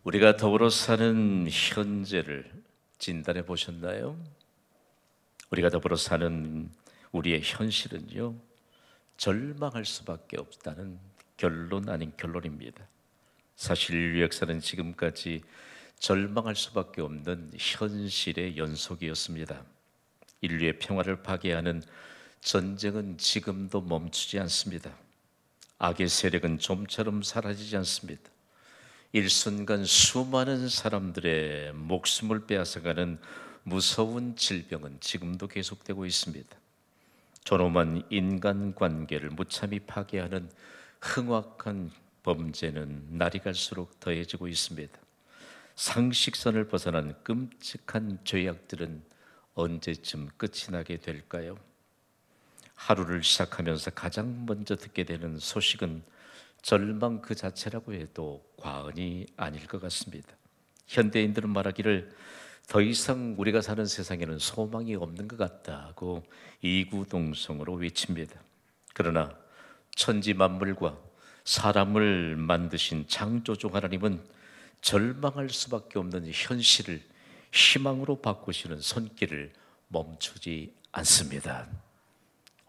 우리가 더불어 사는 현재를 진단해 보셨나요? 우리가 더불어 사는 우리의 현실은요, 절망할 수밖에 없다는 결론 아닌 결론입니다. 사실 인류 역사는 지금까지 절망할 수밖에 없는 현실의 연속이었습니다. 인류의 평화를 파괴하는 전쟁은 지금도 멈추지 않습니다. 악의 세력은 좀처럼 사라지지 않습니다. 일순간 수많은 사람들의 목숨을 빼앗아가는 무서운 질병은 지금도 계속되고 있습니다. 존엄한 인간관계를 무참히 파괴하는 흉악한 범죄는 날이 갈수록 더해지고 있습니다. 상식선을 벗어난 끔찍한 죄악들은 언제쯤 끝이 나게 될까요? 하루를 시작하면서 가장 먼저 듣게 되는 소식은 절망 그 자체라고 해도 과언이 아닐 것 같습니다. 현대인들은 말하기를 더 이상 우리가 사는 세상에는 소망이 없는 것 같다고 이구동성으로 외칩니다. 그러나 천지 만물과 사람을 만드신 창조주 하나님은 절망할 수밖에 없는 현실을 희망으로 바꾸시는 손길을 멈추지 않습니다.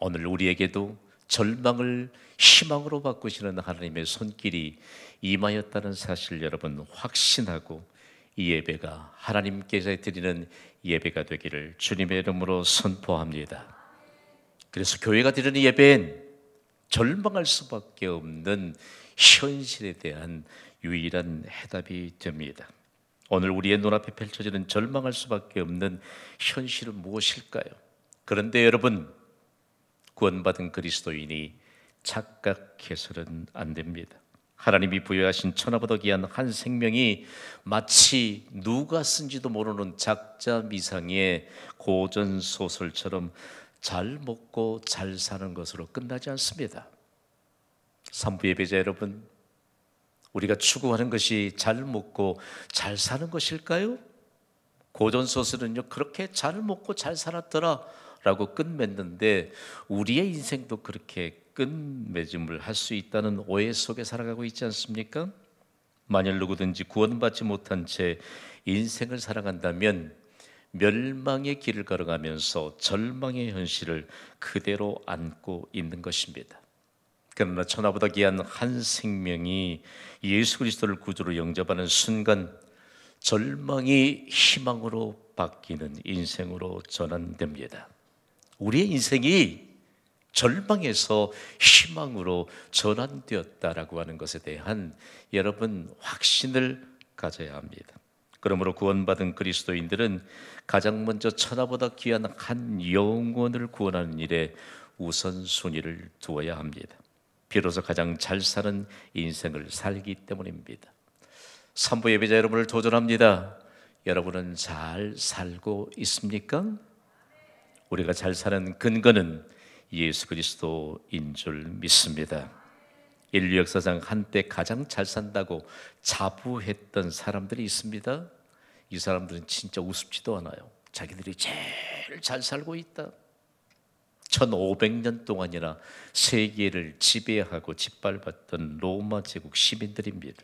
오늘 우리에게도 절망을 희망으로 바꾸시는 하나님의 손길이 임하였다는 사실 여러분 확신하고 이 예배가 하나님께서 드리는 예배가 되기를 주님의 이름으로 선포합니다. 그래서 교회가 드리는 예배엔 절망할 수밖에 없는 현실에 대한 유일한 해답이 됩니다. 오늘 우리의 눈앞에 펼쳐지는 절망할 수밖에 없는 현실은 무엇일까요? 그런데 여러분, 구원받은 그리스도인이 착각해서는 안 됩니다. 하나님이 부여하신 천하보다 귀한 한 생명이 마치 누가 쓴지도 모르는 작자 미상의 고전 소설처럼 잘 먹고 잘 사는 것으로 끝나지 않습니다. 산부 예배자 여러분, 우리가 추구하는 것이 잘 먹고 잘 사는 것일까요? 고전 소설은요, 그렇게 잘 먹고 잘 살았더라 라고 끝맺는데 우리의 인생도 그렇게 끝맺음을 할 수 있다는 오해 속에 살아가고 있지 않습니까? 만일 누구든지 구원받지 못한 채 인생을 살아간다면 멸망의 길을 걸어가면서 절망의 현실을 그대로 안고 있는 것입니다. 그러나 천하보다 귀한 한 생명이 예수 그리스도를 구주로 영접하는 순간 절망이 희망으로 바뀌는 인생으로 전환됩니다. 우리의 인생이 절망에서 희망으로 전환되었다라고 하는 것에 대한 여러분 확신을 가져야 합니다. 그러므로 구원받은 그리스도인들은 가장 먼저 천하보다 귀한 한 영혼을 구원하는 일에 우선순위를 두어야 합니다. 비로소 가장 잘 사는 인생을 살기 때문입니다. 산부 예배자 여러분을 도전합니다. 여러분은 잘 살고 있습니까? 우리가 잘 사는 근거는 예수 그리스도인 줄 믿습니다. 인류 역사상 한때 가장 잘 산다고 자부했던 사람들이 있습니다. 이 사람들은 진짜 우습지도 않아요. 자기들이 제일 잘 살고 있다. 1500년 동안이나 세계를 지배하고 짓밟았던 로마 제국 시민들입니다.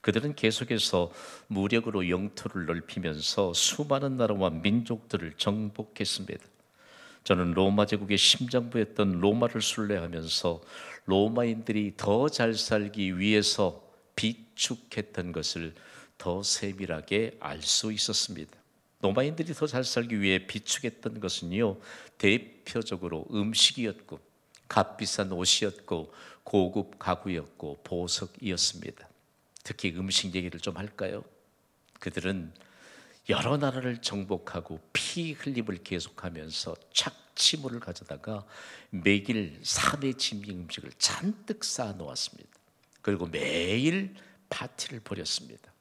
그들은 계속해서 무력으로 영토를 넓히면서 수많은 나라와 민족들을 정복했습니다. 저는 로마 제국의 심장부였던 로마를 순례하면서 로마인들이 더 잘 살기 위해서 비축했던 것을 더 세밀하게 알 수 있었습니다. 로마인들이 더 잘 살기 위해 비축했던 것은요, 대표적으로 음식이었고 값비싼 옷이었고 고급 가구였고 보석이었습니다. 특히 음식 얘기를 좀 할까요? 그들은 여러 나라를 정복하고 피 흘림을 계속하면서 착취물을 가져다가 매일 3회 짐승 음식을 잔뜩 쌓아 놓았습니다. 그리고 매일 파티를 벌였습니다.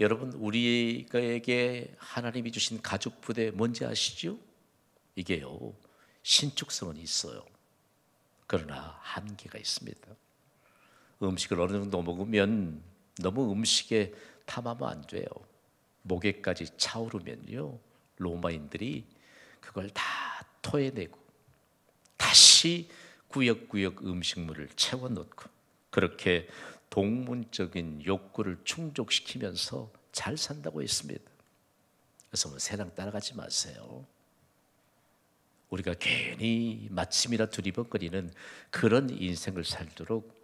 여러분, 우리에게 하나님이 주신 가족 부대 뭔지 아시죠? 이게요, 신축성은 있어요. 그러나 한계가 있습니다. 음식을 어느 정도 먹으면 너무 음식에 탐하면 안 돼요. 목에까지 차오르면요, 로마인들이 그걸 다 토해내고 다시 구역구역 음식물을 채워넣고 그렇게 동문적인 욕구를 충족시키면서 잘 산다고 했습니다. 그래서 세상 따라가지 마세요. 우리가 괜히 마침이라 두리번거리는 그런 인생을 살도록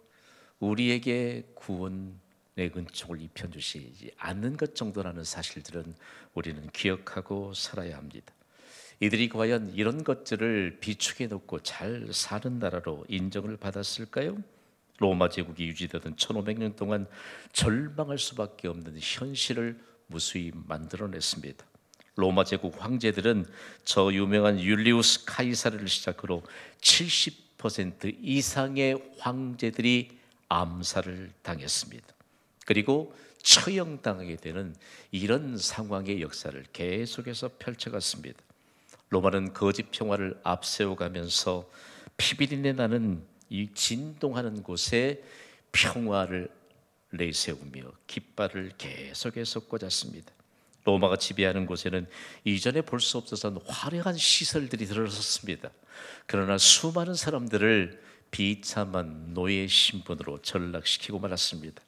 우리에게 구원의 은총을 입혀주시지 않는 것 정도라는 사실들은 우리는 기억하고 살아야 합니다. 이들이 과연 이런 것들을 비축해 놓고 잘 사는 나라로 인정을 받았을까요? 로마 제국이 유지되던 1500년 동안 절망할 수밖에 없는 현실을 무수히 만들어냈습니다. 로마 제국 황제들은 저 유명한 율리우스 카이사르를 시작으로 70% 이상의 황제들이 암살을 당했습니다. 그리고 처형당하게 되는 이런 상황의 역사를 계속해서 펼쳐갔습니다. 로마는 거짓 평화를 앞세워가면서 피비린내 나는 이 진동하는 곳에 평화를 내세우며 깃발을 계속해서 꽂았습니다. 로마가 지배하는 곳에는 이전에 볼 수 없었던 화려한 시설들이 들어섰습니다. 그러나 수많은 사람들을 비참한 노예 신분으로 전락시키고 말았습니다.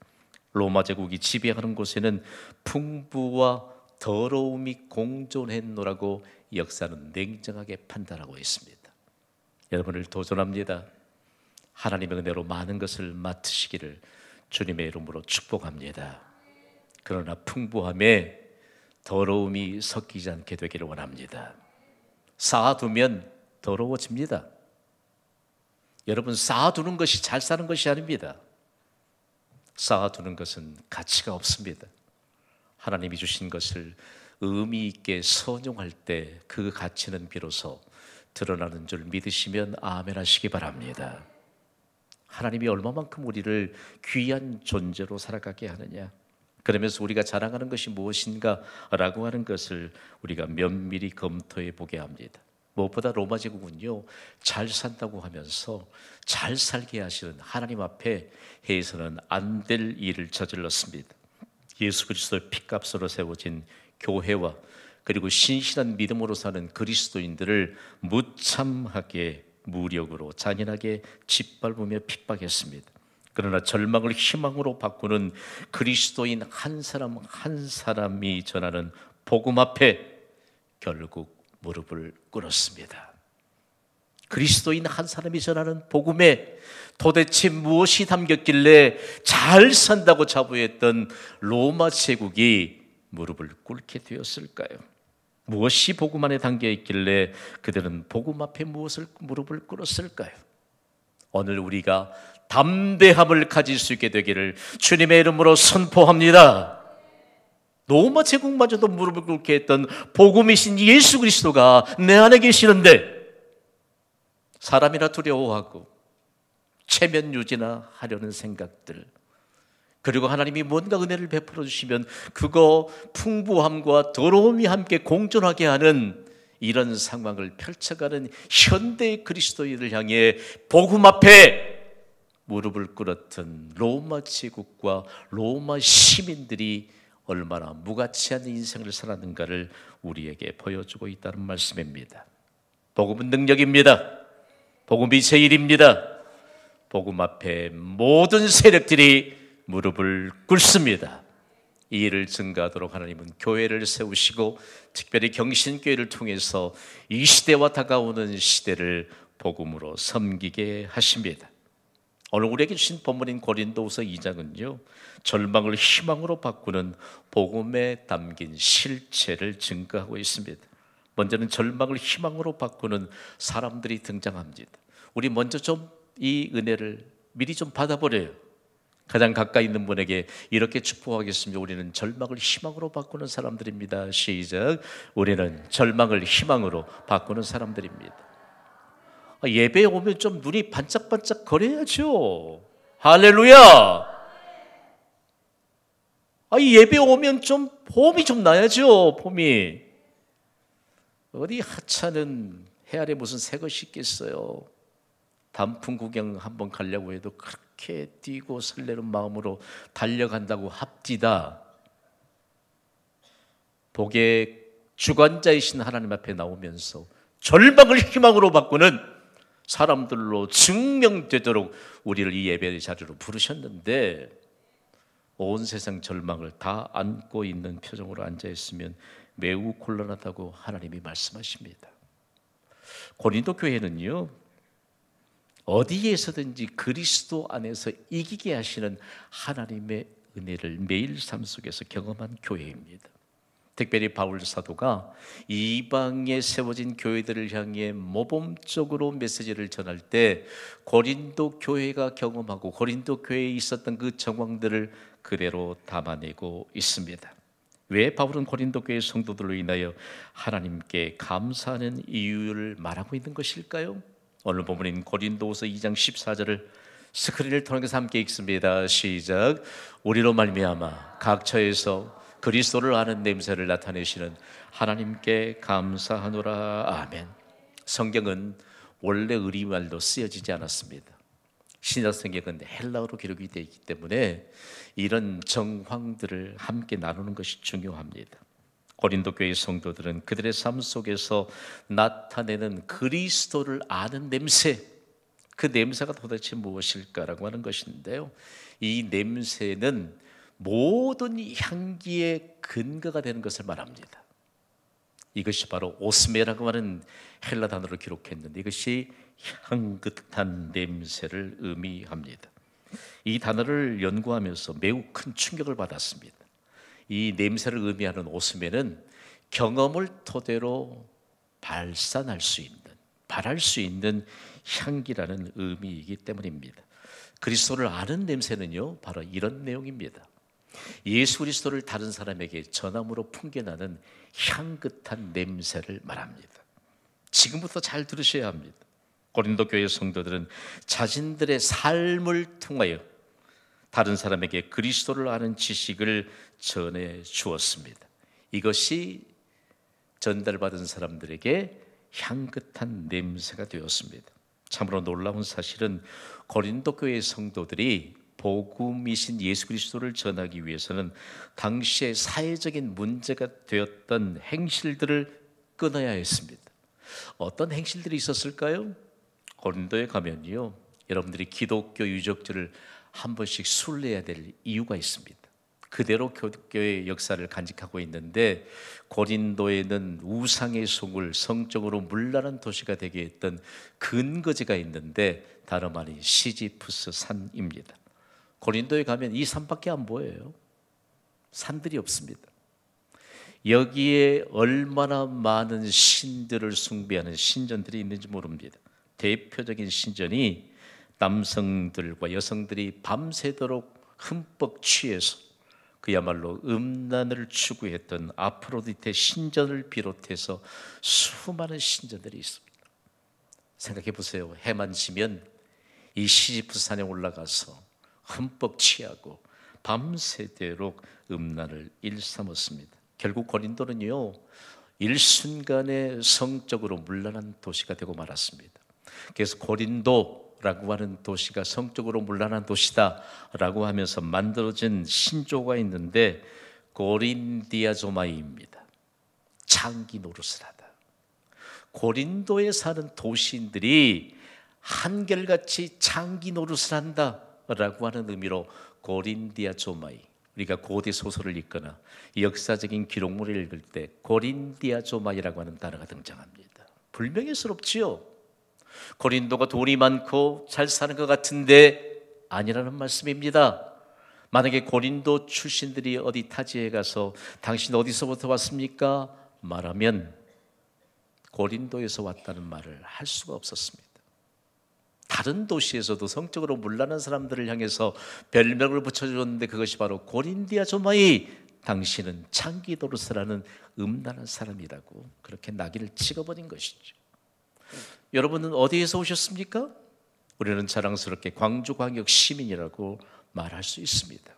로마 제국이 지배하는 곳에는 풍부와 더러움이 공존했노라고 역사는 냉정하게 판단하고 있습니다. 여러분을 도전합니다. 하나님의 은혜로 많은 것을 맡으시기를 주님의 이름으로 축복합니다. 그러나 풍부함에 더러움이 섞이지 않게 되기를 원합니다. 쌓아두면 더러워집니다. 여러분, 쌓아두는 것이 잘 사는 것이 아닙니다. 쌓아두는 것은 가치가 없습니다. 하나님이 주신 것을 의미 있게 선용할 때 그 가치는 비로소 드러나는 줄 믿으시면 아멘 하시기 바랍니다. 하나님이 얼마만큼 우리를 귀한 존재로 살아가게 하느냐, 그러면서 우리가 자랑하는 것이 무엇인가 라고 하는 것을 우리가 면밀히 검토해 보게 합니다. 무엇보다 로마 제국은요, 잘 산다고 하면서 잘 살게 하시는 하나님 앞에 해서는 안 될 일을 저질렀습니다. 예수 그리스도의 피값으로 세워진 교회와 그리고 신실한 믿음으로 사는 그리스도인들을 무참하게 무력으로 잔인하게 짓밟으며 핍박했습니다. 그러나 절망을 희망으로 바꾸는 그리스도인 한 사람 한 사람이 전하는 복음 앞에 결국 무릎을 꿇었습니다. 그리스도인 한 사람이 전하는 복음에 도대체 무엇이 담겼길래 잘 산다고 자부했던 로마 제국이 무릎을 꿇게 되었을까요? 무엇이 복음 안에 담겨 있길래 그들은 복음 앞에 무릎을 꿇었을까요? 오늘 우리가 담대함을 가질 수 있게 되기를 주님의 이름으로 선포합니다. 로마 제국마저도 무릎을 꿇게 했던 복음이신 예수 그리스도가 내 안에 계시는데 사람이라 두려워하고 체면 유지나 하려는 생각들, 그리고 하나님이 뭔가 은혜를 베풀어 주시면 그거 풍부함과 더러움이 함께 공존하게 하는 이런 상황을 펼쳐가는 현대의 그리스도인을 향해 복음 앞에 무릎을 꿇었던 로마 제국과 로마 시민들이 얼마나 무가치한 인생을 살았는가를 우리에게 보여주고 있다는 말씀입니다. 복음은 능력입니다. 복음이 제일입니다. 복음 앞에 모든 세력들이 무릎을 꿇습니다. 이 일을 증거하도록 하나님은 교회를 세우시고 특별히 경신교회를 통해서 이 시대와 다가오는 시대를 복음으로 섬기게 하십니다. 오늘 우리에게 주신 본문인 고린도후서 2장은요, 절망을 희망으로 바꾸는 복음에 담긴 실체를 증거하고 있습니다. 먼저는 절망을 희망으로 바꾸는 사람들이 등장합니다. 우리 먼저 좀 이 은혜를 미리 좀 받아보래요. 가장 가까이 있는 분에게 이렇게 축복하겠습니다. 우리는 절망을 희망으로 바꾸는 사람들입니다. 시작. 우리는 절망을 희망으로 바꾸는 사람들입니다. 예배에 오면 좀 눈이 반짝반짝 거려야죠. 할렐루야. 예배에 오면 좀 봄이 좀 나야죠. 봄이. 어디 하찮은 해 아래 무슨 새 것이 있겠어요. 단풍 구경 한번 가려고 해도 그렇게 뛰고 설레는 마음으로 달려간다고 합디다. 복의 주관자이신 하나님 앞에 나오면서 절망을 희망으로 바꾸는 사람들로 증명되도록 우리를 이 예배의 자리로 부르셨는데 온 세상 절망을 다 안고 있는 표정으로 앉아 있으면 매우 곤란하다고 하나님이 말씀하십니다. 고린도 교회는요, 어디에서든지 그리스도 안에서 이기게 하시는 하나님의 은혜를 매일 삶 속에서 경험한 교회입니다. 특별히 바울 사도가 이방에 세워진 교회들을 향해 모범적으로 메시지를 전할 때 고린도 교회가 경험하고 고린도 교회에 있었던 그 정황들을 그대로 담아내고 있습니다. 왜 바울은 고린도 교회 성도들로 인하여 하나님께 감사하는 이유를 말하고 있는 것일까요? 오늘 본문인 고린도후서 2장 14절을 스크린을 통해서 함께 읽습니다. 시작. 우리로 말미암아 각처에서 그리스도를 아는 냄새를 나타내시는 하나님께 감사하노라. 아멘. 성경은 원래 우리말로 쓰여지지 않았습니다. 신약 성경은 헬라어로 기록이 되어 있기 때문에 이런 정황들을 함께 나누는 것이 중요합니다. 고린도 교회 성도들은 그들의 삶 속에서 나타내는 그리스도를 아는 냄새, 그 냄새가 도대체 무엇일까라고 하는 것인데요, 이 냄새는 모든 향기의 근거가 되는 것을 말합니다. 이것이 바로 오스메라고 하는 헬라 단어로 기록했는데 이것이 향긋한 냄새를 의미합니다. 이 단어를 연구하면서 매우 큰 충격을 받았습니다. 이 냄새를 의미하는 오스메는 경험을 토대로 발산할 수 있는, 발할 수 있는 향기라는 의미이기 때문입니다. 그리스도를 아는 냄새는요, 바로 이런 내용입니다. 예수 그리스도를 다른 사람에게 전함으로 풍겨나는 향긋한 냄새를 말합니다. 지금부터 잘 들으셔야 합니다. 고린도 교회 성도들은 자신들의 삶을 통하여 다른 사람에게 그리스도를 아는 지식을 전해 주었습니다. 이것이 전달받은 사람들에게 향긋한 냄새가 되었습니다. 참으로 놀라운 사실은 고린도 교회 성도들이 복음이신 예수 그리스도를 전하기 위해서는 당시의 사회적인 문제가 되었던 행실들을 끊어야 했습니다. 어떤 행실들이 있었을까요? 고린도에 가면요, 여러분들이 기독교 유적지를 한 번씩 순례해야 될 이유가 있습니다. 그대로 교회의 역사를 간직하고 있는데 고린도에는 우상의 속을 성적으로 문란한 도시가 되게 했던 근거지가 있는데 다름 아닌 시지프스 산입니다. 고린도에 가면 이 산밖에 안 보여요. 산들이 없습니다. 여기에 얼마나 많은 신들을 숭배하는 신전들이 있는지 모릅니다. 대표적인 신전이 남성들과 여성들이 밤새도록 흠뻑 취해서 그야말로 음란을 추구했던 아프로디테 신전을 비롯해서 수많은 신전들이 있습니다. 생각해 보세요. 해만 지면 이 시지프스 산에 올라가서 흠뻑 취하고 밤새도록 음란을 일삼았습니다. 결국 고린도는요, 일순간에 성적으로 문란한 도시가 되고 말았습니다. 그래서 고린도라고 하는 도시가 성적으로 문란한 도시다라고 하면서 만들어진 신조가 있는데 고린디아조마이입니다. 창기 노릇을 하다. 고린도에 사는 도시인들이 한결같이 창기 노릇을 한다라고 하는 의미로 고린디아조마이, 우리가 고대 소설을 읽거나 역사적인 기록물을 읽을 때 고린디아조마이라고 하는 단어가 등장합니다. 불명예스럽지요. 고린도가 돈이 많고 잘 사는 것 같은데 아니라는 말씀입니다. 만약에 고린도 출신들이 어디 타지에 가서 당신 어디서부터 왔습니까? 말하면 고린도에서 왔다는 말을 할 수가 없었습니다. 다른 도시에서도 성적으로 문란한 사람들을 향해서 별명을 붙여줬는데 그것이 바로 고린디아조마이, 당신은 창기노릇을 음란한 사람이라고 그렇게 낙인을 찍어버린 것이죠. 여러분은 어디에서 오셨습니까? 우리는 자랑스럽게 광주광역 시민이라고 말할 수 있습니다.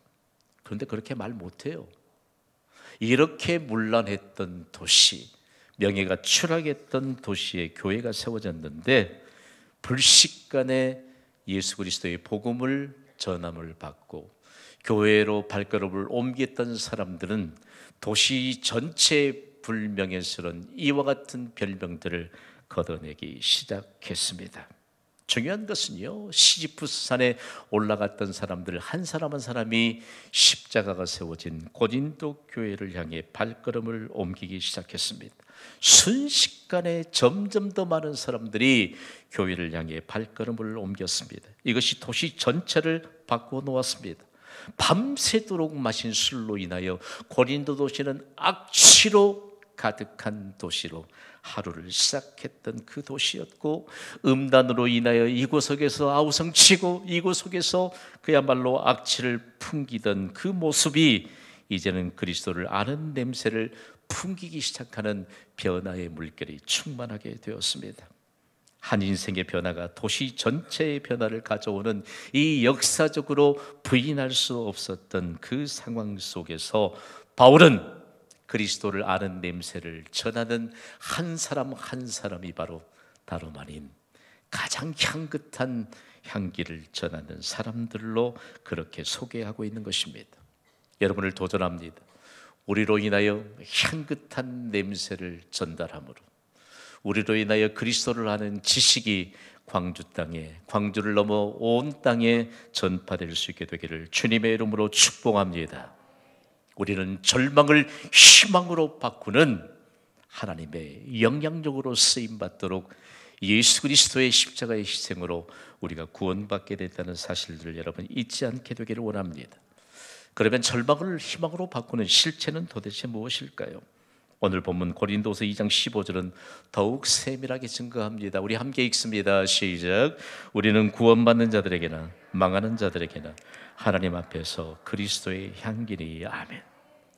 그런데 그렇게 말 못해요. 이렇게 문란했던 도시, 명예가 추락했던 도시에 교회가 세워졌는데 불식간에 예수 그리스도의 복음을 전함을 받고 교회로 발걸음을 옮겼던 사람들은 도시 전체에 불명예스러운 이와 같은 별명들을 걷어내기 시작했습니다. 중요한 것은요, 시지프스산에 올라갔던 사람들 한 사람 한 사람이 십자가가 세워진 고린도 교회를 향해 발걸음을 옮기기 시작했습니다. 순식간에 점점 더 많은 사람들이 교회를 향해 발걸음을 옮겼습니다. 이것이 도시 전체를 바꾸어 놓았습니다. 밤새도록 마신 술로 인하여 고린도 도시는 악취로 가득한 도시로 하루를 시작했던 그 도시였고, 음란으로 인하여 이구석에서 아우성치고 이구석에서 그야말로 악취를 풍기던 그 모습이 이제는 그리스도를 아는 냄새를 풍기기 시작하는 변화의 물결이 충만하게 되었습니다. 한 인생의 변화가 도시 전체의 변화를 가져오는 이 역사적으로 부인할 수 없었던 그 상황 속에서 바울은 그리스도를 아는 냄새를 전하는 한 사람 한 사람이 바로 다름 아닌 가장 향긋한 향기를 전하는 사람들로 그렇게 소개하고 있는 것입니다. 여러분을 도전합니다. 우리로 인하여 향긋한 냄새를 전달함으로, 우리로 인하여 그리스도를 아는 지식이 광주 땅에, 광주를 넘어 온 땅에 전파될 수 있게 되기를 주님의 이름으로 축복합니다. 우리는 절망을 희망으로 바꾸는 하나님의 영향력으로 쓰임받도록 예수 그리스도의 십자가의 희생으로 우리가 구원받게 됐다는 사실들을 여러분 잊지 않게 되기를 원합니다. 그러면 절망을 희망으로 바꾸는 실체는 도대체 무엇일까요? 오늘 본문 고린도서 2장 15절은 더욱 세밀하게 증거합니다. 우리 함께 읽습니다. 시작. 우리는 구원받는 자들에게나 망하는 자들에게나 하나님 앞에서 그리스도의 향기니. 아멘.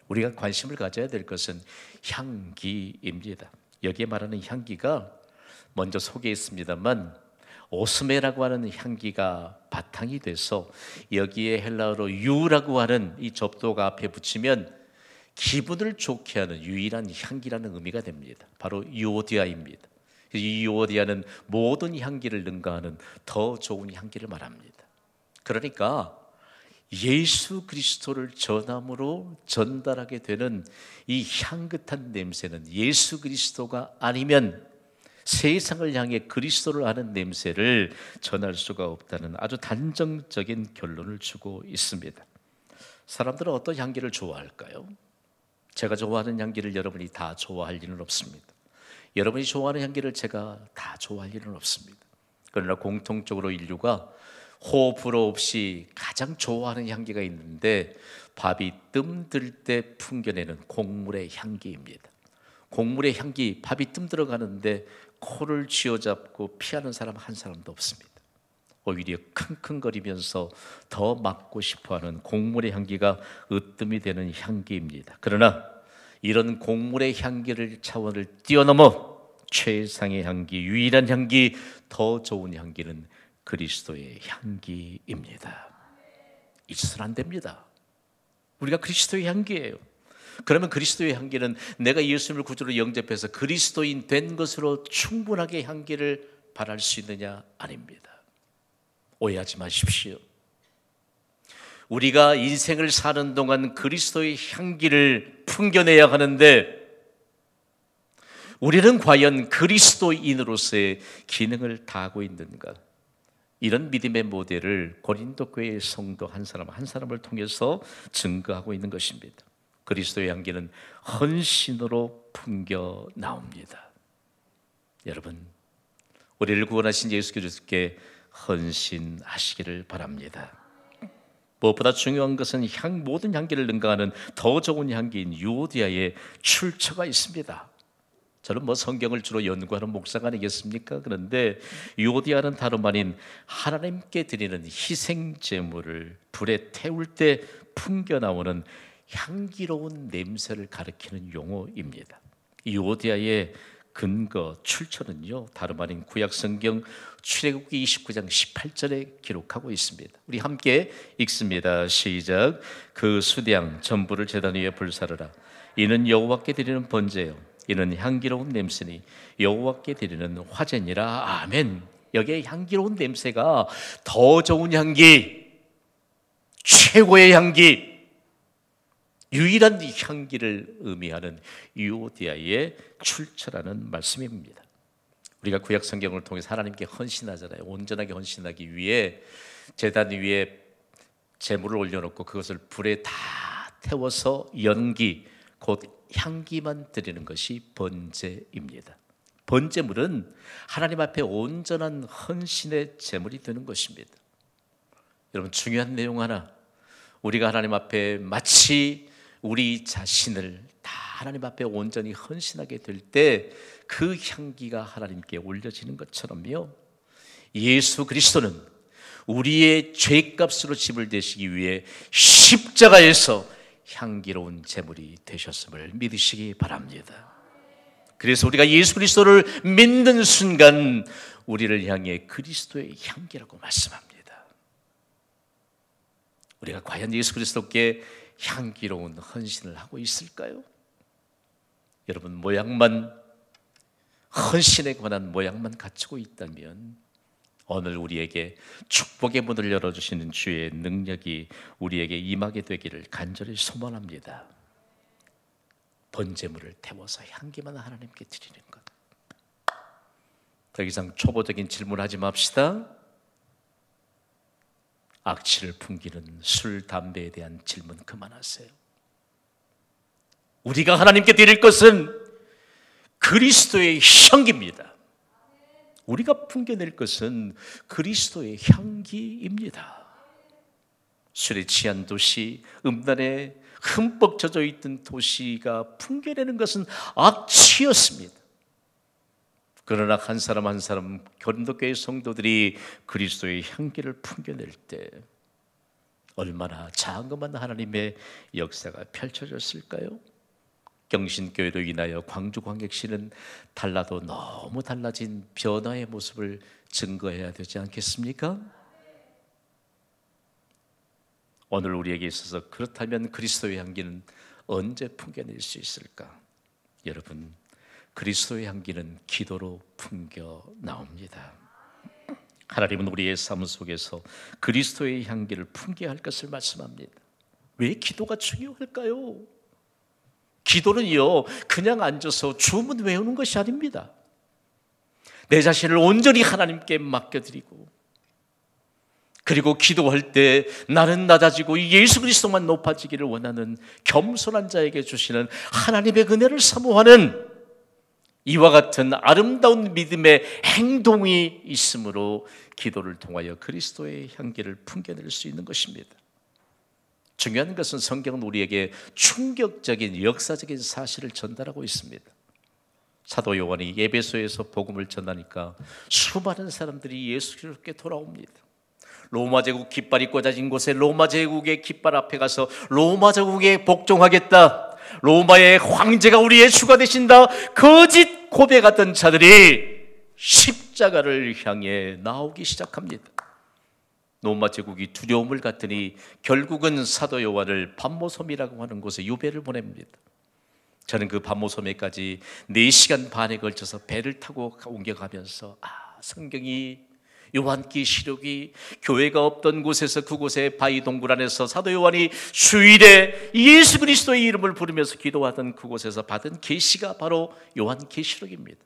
우리가 관심을 가져야 될 것은 향기입니다. 여기에 말하는 향기가 먼저 소개했습니다만 오스메라고 하는 향기가 바탕이 돼서 여기에 헬라어로 유라고 하는 이 접두가 앞에 붙이면 기분을 좋게 하는 유일한 향기라는 의미가 됩니다. 바로 유오디아입니다. 이 유오디아는 모든 향기를 능가하는 더 좋은 향기를 말합니다. 그러니까 예수 그리스도를 전함으로 전달하게 되는 이 향긋한 냄새는 예수 그리스도가 아니면 세상을 향해 그리스도를 아는 냄새를 전할 수가 없다는 아주 단정적인 결론을 주고 있습니다. 사람들은 어떤 향기를 좋아할까요? 제가 좋아하는 향기를 여러분이 다 좋아할 리는 없습니다. 여러분이 좋아하는 향기를 제가 다 좋아할 리는 없습니다. 그러나 공통적으로 인류가 호불호 없이 가장 좋아하는 향기가 있는데 밥이 뜸들 때 풍겨내는 곡물의 향기입니다. 곡물의 향기, 밥이 뜸 들어가는데 코를 쥐어잡고 피하는 사람 한 사람도 없습니다. 오히려 킁킁거리면서 더 맡고 싶어하는 곡물의 향기가 으뜸이 되는 향기입니다. 그러나 이런 곡물의 향기를 차원을 뛰어넘어 최상의 향기, 유일한 향기, 더 좋은 향기는 그리스도의 향기입니다. 잊어서는 안 됩니다. 우리가 그리스도의 향기예요. 그러면 그리스도의 향기는 내가 예수님을 구주로 영접해서 그리스도인 된 것으로 충분하게 향기를 발할 수 있느냐? 아닙니다. 오해하지 마십시오. 우리가 인생을 사는 동안 그리스도의 향기를 풍겨내야 하는데 우리는 과연 그리스도인으로서의 기능을 다하고 있는가? 이런 믿음의 모델을 고린도 교회의 성도 한 사람 한 사람을 통해서 증거하고 있는 것입니다. 그리스도의 향기는 헌신으로 풍겨 나옵니다. 여러분, 우리를 구원하신 예수 그리스도께 헌신하시기를 바랍니다. 무엇보다 중요한 것은 모든 향기를 능가하는 더 좋은 향기인 유오디아의 출처가 있습니다. 저는 성경을 주로 연구하는 목사가 아니겠습니까? 그런데 유오디아는 다름 아닌 하나님께 드리는 희생 제물을 불에 태울 때 풍겨나오는 향기로운 냄새를 가리키는 용어입니다. 유오디아의 근거 출처는요, 다름 아닌 구약성경 출애굽기 29장 18절에 기록하고 있습니다. 우리 함께 읽습니다. 시작. 그 수량 전부를 제단 위에 불사르라. 이는 여호와께 드리는 번제요, 이는 향기로운 냄새니 여호와께 드리는 화제니라. 아멘. 여기에 향기로운 냄새가 더 좋은 향기, 최고의 향기, 유일한 향기를 의미하는 유오디아의 출처라는 말씀입니다. 우리가 구약 성경을 통해서 하나님께 헌신하잖아요. 온전하게 헌신하기 위해 제단 위에 제물을 올려놓고 그것을 불에 다 태워서 연기, 곧 향기만 드리는 것이 번제입니다. 번제물은 하나님 앞에 온전한 헌신의 제물이 되는 것입니다. 여러분, 중요한 내용 하나, 우리가 하나님 앞에 마치 우리 자신을 다 하나님 앞에 온전히 헌신하게 될 때 그 향기가 하나님께 올려지는 것처럼요, 예수 그리스도는 우리의 죄값으로 짐을 대시기 위해 십자가에서 향기로운 제물이 되셨음을 믿으시기 바랍니다. 그래서 우리가 예수 그리스도를 믿는 순간 우리를 향해 그리스도의 향기라고 말씀합니다. 우리가 과연 예수 그리스도께 향기로운 헌신을 하고 있을까요? 여러분, 모양만, 헌신에 관한 모양만 갖추고 있다면 오늘 우리에게 축복의 문을 열어주시는 주의 능력이 우리에게 임하게 되기를 간절히 소망합니다. 번제물을 태워서 향기만 하나님께 드리는 것. 더 이상 초보적인 질문하지 맙시다. 악취를 풍기는 술, 담배에 대한 질문 그만하세요. 우리가 하나님께 드릴 것은 그리스도의 향기입니다. 우리가 풍겨낼 것은 그리스도의 향기입니다. 술에 취한 도시, 음란에 흠뻑 젖어 있던 도시가 풍겨내는 것은 악취였습니다. 그러나 한 사람 한 사람 고린도교회 성도들이 그리스도의 향기를 풍겨낼 때 얼마나 장엄한 하나님의 역사가 펼쳐졌을까요? 경신교회로 인하여 광주광역시는 달라도 너무 달라진 변화의 모습을 증거해야 되지 않겠습니까? 오늘 우리에게 있어서 그렇다면 그리스도의 향기는 언제 풍겨낼 수 있을까? 여러분, 그리스도의 향기는 기도로 풍겨 나옵니다. 하나님은 우리의 삶 속에서 그리스도의 향기를 풍겨야 할 것을 말씀합니다. 왜 기도가 중요할까요? 기도는요, 그냥 앉아서 주문 외우는 것이 아닙니다. 내 자신을 온전히 하나님께 맡겨드리고, 그리고 기도할 때 나는 낮아지고 예수 그리스도만 높아지기를 원하는 겸손한 자에게 주시는 하나님의 은혜를 사모하는 이와 같은 아름다운 믿음의 행동이 있으므로 기도를 통하여 그리스도의 향기를 풍겨낼 수 있는 것입니다. 중요한 것은 성경은 우리에게 충격적인 역사적인 사실을 전달하고 있습니다. 사도 요한이 에베소에서 복음을 전하니까 수많은 사람들이 예수 그리스도께 돌아옵니다. 로마 제국 깃발이 꽂아진 곳에 로마 제국의 깃발 앞에 가서 로마 제국에 복종하겠다, 로마의 황제가 우리의 주가 되신다, 거짓 고백하던 자들이 십자가를 향해 나오기 시작합니다. 로마 제국이 두려움을 갖더니 결국은 사도 요한을 반모섬이라고 하는 곳에 유배를 보냅니다. 저는 그 반모섬에까지 4시간 반에 걸쳐서 배를 타고 옮겨가면서 성경이, 요한계시록이 교회가 없던 곳에서 그곳에 바위 동굴 안에서 사도 요한이 주일에 예수 그리스도의 이름을 부르면서 기도하던 그곳에서 받은 계시가 바로 요한계시록입니다.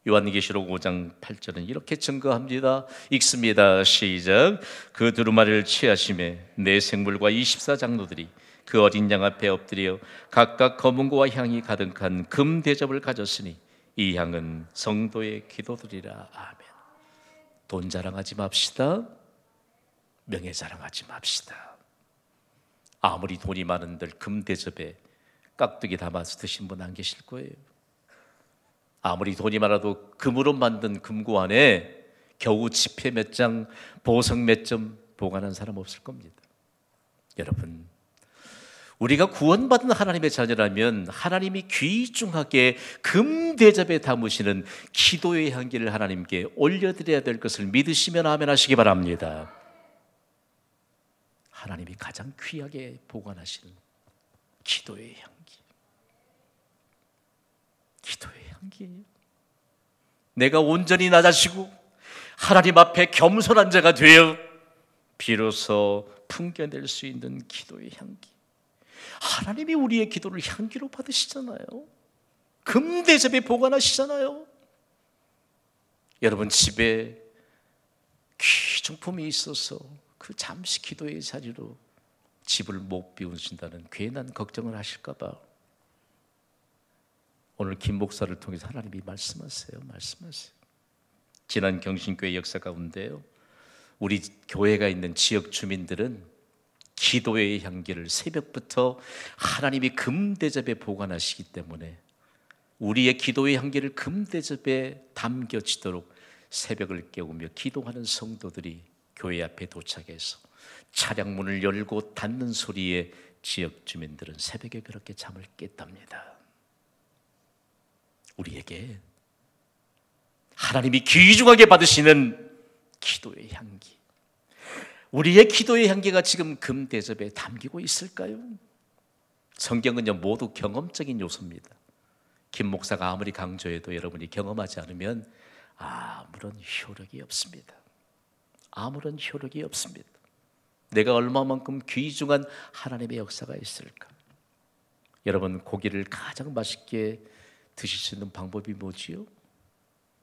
요한계시록 5장 8절은 이렇게 증거합니다. 읽습니다. 시작. 그 두루마리를 취하심에 네 생물과 24장로들이 그 어린 양 앞에 엎드려 각각 검은고와 향이 가득한 금 대접을 가졌으니 이 향은 성도의 기도들이라. 아멘. 돈 자랑하지 맙시다. 명예 자랑하지 맙시다. 아무리 돈이 많은들 금 대접에 깍두기 담아서 드신 분 안 계실 거예요. 아무리 돈이 많아도 금으로 만든 금고 안에 겨우 지폐 몇 장, 보석 몇 점 보관한 사람 없을 겁니다. 여러분, 우리가 구원받은 하나님의 자녀라면 하나님이 귀중하게 금 대접에 담으시는 기도의 향기를 하나님께 올려드려야 될 것을 믿으시면 아멘 하시기 바랍니다. 하나님이 가장 귀하게 보관하시는 기도의 향기, 기도의 향기. 내가 온전히 낮아지고 하나님 앞에 겸손한 자가 되어 비로소 풍겨낼 수 있는 기도의 향기. 하나님이 우리의 기도를 향기로 받으시잖아요. 금 대접에 보관하시잖아요. 여러분 집에 귀중품이 있어서 그 잠시 기도의 자리로 집을 못 비우신다는 괜한 걱정을 하실까 봐 오늘 김 목사를 통해서 하나님이 말씀하세요. 지난 경신교회 역사 가운데요, 우리 교회가 있는 지역 주민들은 기도의 향기를 새벽부터 하나님이 금대접에 보관하시기 때문에 우리의 기도의 향기를 금대접에 담겨지도록 새벽을 깨우며 기도하는 성도들이 교회 앞에 도착해서 차량 문을 열고 닫는 소리에 지역 주민들은 새벽에 그렇게 잠을 깼답니다. 우리에게 하나님이 귀중하게 받으시는 기도의 향기, 우리의 기도의 향기가 지금 금대접에 담기고 있을까요? 성경은요 모두 경험적인 요소입니다. 김 목사가 아무리 강조해도 여러분이 경험하지 않으면 아무런 효력이 없습니다. 아무런 효력이 없습니다. 내가 얼마만큼 귀중한 하나님의 역사가 있을까? 여러분, 고기를 가장 맛있게 드실 수 있는 방법이 뭐지요?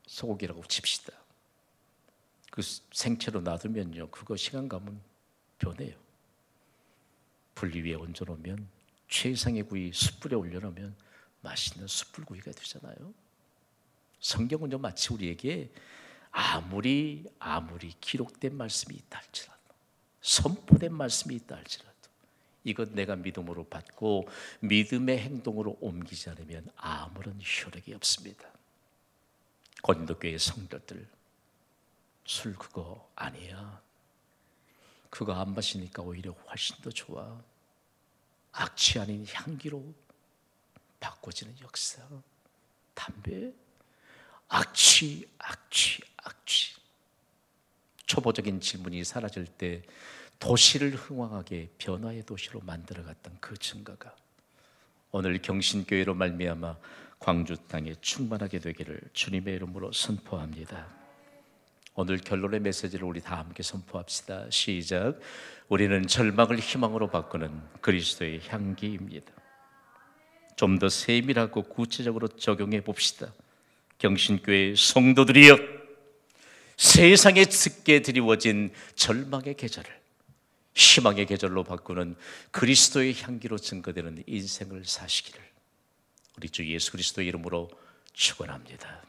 소고기라고 칩시다. 그 생채로 놔두면요, 그거 시간 가면 변해요. 불리 위에 얹어놓으면 최상의 구이 숯불에 올려놓으면 맛있는 숯불구이가 되잖아요. 성경은요 마치 우리에게 아무리 기록된 말씀이 있다 할지라도, 선포된 말씀이 있다 할지라도 이것 내가 믿음으로 받고 믿음의 행동으로 옮기지 않으면 아무런 효력이 없습니다. 고린도 교회 성도들, 술 그거 아니야. 그거 안 마시니까 오히려 훨씬 더 좋아. 악취 아닌 향기로 바꿔지는 역사. 담배, 악취. 초보적인 질문이 사라질 때 도시를 흥왕하게 변화의 도시로 만들어갔던 그 증거가 오늘 경신교회로 말미암아 광주 땅에 충만하게 되기를 주님의 이름으로 선포합니다. 오늘 결론의 메시지를 우리 다 함께 선포합시다. 시작. 우리는 절망을 희망으로 바꾸는 그리스도의 향기입니다. 좀 더 세밀하고 구체적으로 적용해 봅시다. 경신교회 성도들이여, 세상에 짙게 드리워진 절망의 계절을 희망의 계절로 바꾸는 그리스도의 향기로 증거되는 인생을 사시기를 우리 주 예수 그리스도의 이름으로 축원합니다.